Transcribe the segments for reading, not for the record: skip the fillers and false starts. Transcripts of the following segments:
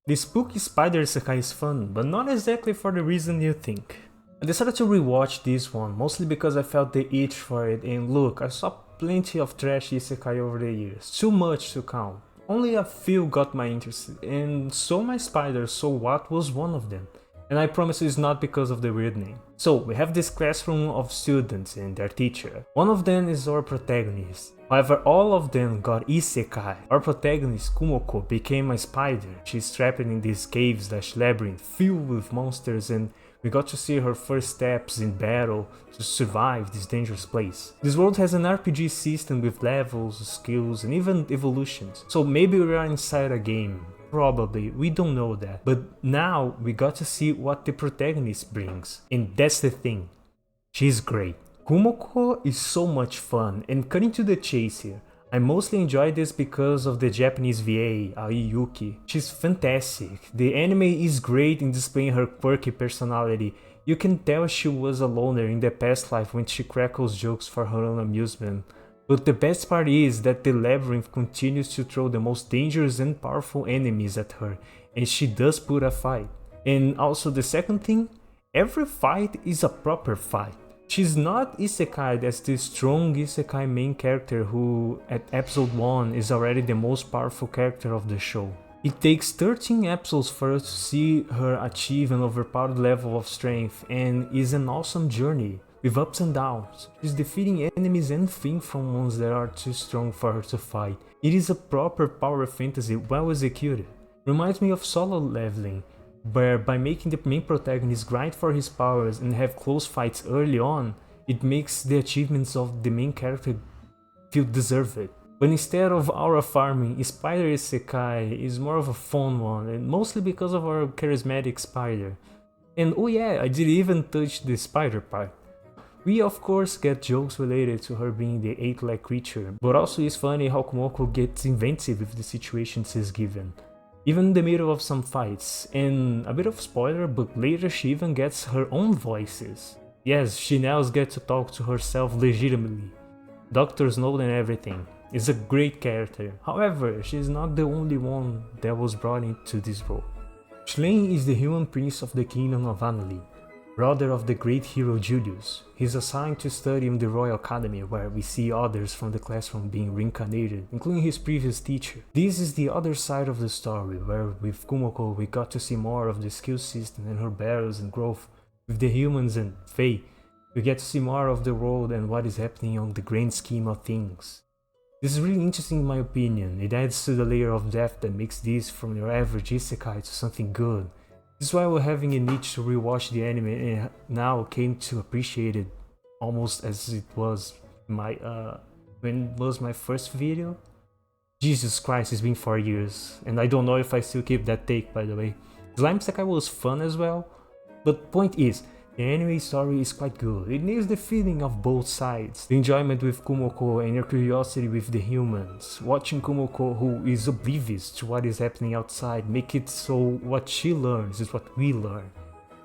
The spooky spider isekai is fun, but not exactly for the reason you think. I decided to rewatch this one, mostly because I felt the itch for it, and look, I saw plenty of trash isekai over the years, too much to count. Only a few got my interest, and so my spider, so what was one of them. And I promise it's not because of the weird name. So, we have this classroom of students and their teacher. One of them is our protagonist. However, all of them got isekai. Our protagonist, Kumoko, became a spider. She's trapped in this cave/labyrinth filled with monsters, and we got to see her first steps in battle to survive this dangerous place. This world has an RPG system with levels, skills, and even evolutions. So maybe we are inside a game. Probably, we don't know that. But now we got to see what the protagonist brings. And that's the thing. She's great. Kumoko is so much fun, and cutting to the chase here, I mostly enjoy this because of the Japanese VA, Ai Yuki. She's fantastic. The anime is great in displaying her quirky personality. You can tell she was a loner in the past life when she crackles jokes for her own amusement. But the best part is that the labyrinth continues to throw the most dangerous and powerful enemies at her, and she does put a fight. And also the second thing, every fight is a proper fight. She's not isekai as the strong isekai main character who at episode 1 is already the most powerful character of the show. It takes 13 episodes for us to see her achieve an overpowered level of strength, and is an awesome journey with ups and downs. She's defeating enemies and things from ones that are too strong for her to fight. It is a proper power fantasy well executed. Reminds me of Solo Leveling, where by making the main protagonist grind for his powers and have close fights early on, it makes the achievements of the main character feel deserved. But instead of aura farming, Spider Isekai is more of a fun one, and mostly because of our charismatic spider. And oh yeah, I didn't even touch the spider part. We of course get jokes related to her being the 8-leg creature, but also it's funny how Kumoko gets inventive with the situations she's given, even in the middle of some fights. And a bit of spoiler, but later she even gets her own voices. Yes, she now gets to talk to herself legitimately. Doctors know and everything. Is a great character. However, she's not the only one that was brought into this role. Schlein is the human prince of the kingdom of Annalie, brother of the great hero Julius. He's assigned to study in the Royal Academy, where we see others from the classroom being reincarnated, including his previous teacher. This is the other side of the story, where with Kumoko we got to see more of the skill system and her battles and growth with the humans and Fae. We get to see more of the world and what is happening on the grand scheme of things. This is really interesting in my opinion. It adds to the layer of depth that makes this from your average isekai to something good. This is why we're having a need to rewatch the anime, and now came to appreciate it almost as it was my when it was my first video. Jesus Christ, it's been 4 years, and I don't know if I still keep that take, by the way. Slime Isekai was fun as well, but point is, the anime story is quite good. It nails the feeling of both sides. The enjoyment with Kumoko and your curiosity with the humans. Watching Kumoko, who is oblivious to what is happening outside, make it so what she learns is what we learn.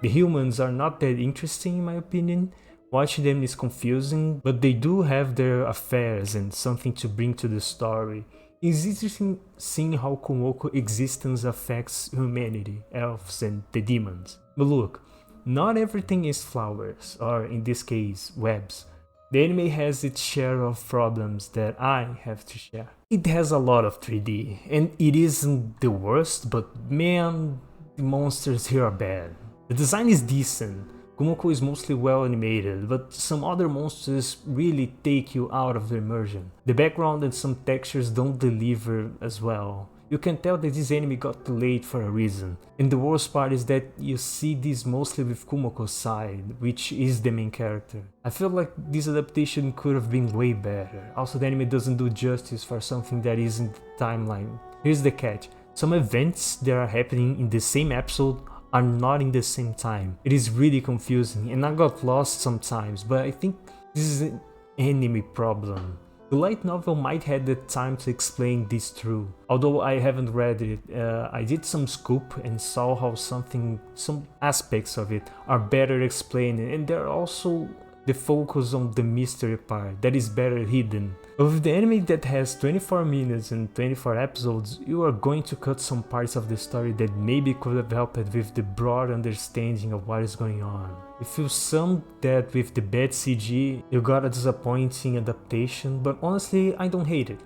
The humans are not that interesting in my opinion. Watching them is confusing, but they do have their affairs and something to bring to the story. It's interesting seeing how Kumoko existence affects humanity, elves and the demons. But look, not everything is flowers, or in this case, webs. The anime has its share of problems that I have to share. It has a lot of 3D, and it isn't the worst, but man, the monsters here are bad. The design is decent. Kumoko is mostly well animated, but some other monsters really take you out of the immersion. The background and some textures don't deliver as well. You can tell that this anime got delayed for a reason. And the worst part is that you see this mostly with Kumoko's side, which is the main character. I feel like this adaptation could have been way better. Also, the anime doesn't do justice for something that isn't the timeline. Here's the catch. Some events that are happening in the same episode are not in the same time. It is really confusing and I got lost sometimes, but I think this is an anime problem. The light novel might have the time to explain this through. Although I haven't read it, I did some scoop and saw how some aspects of it are better explained, and there are also the focus on the mystery part that is better hidden. With the anime that has 24 minutes and 24 episodes, you are going to cut some parts of the story that maybe could have helped with the broad understanding of what is going on. If you sum that with the bad CG, you got a disappointing adaptation, but honestly, I don't hate it.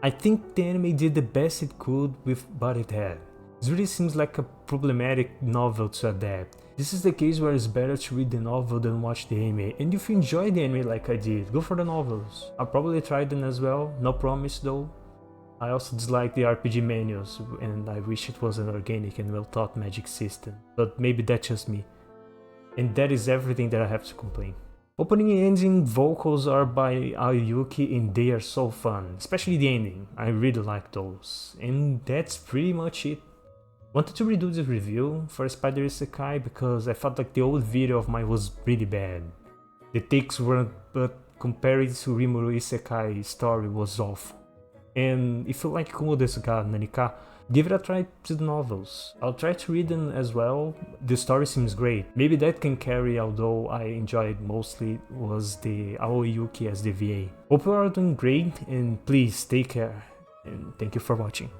I think the anime did the best it could with what it had. This really seems like a problematic novel to adapt. This is the case where it's better to read the novel than watch the anime, and if you enjoy the anime like I did, go for the novels. I'll probably try them as well, no promise though. I also dislike the RPG menus, and I wish it was an organic and well thought magic system, but maybe that's just me. And that is everything that I have to complain. Opening and ending vocals are by Ayuki and they are so fun, especially the ending, I really like those. And that's pretty much it. Wanted to redo this review for Spider Isekai because I felt like the old video of mine was really bad. The takes weren't, but compared to Rimuru Isekai story was awful. And if you like Kumo desu ga Nanika, give it a try to the novels. I'll try to read them as well, the story seems great. Maybe that can carry, although I enjoyed mostly was the Aoyuki as the VA. Hope you are doing great and please take care and thank you for watching.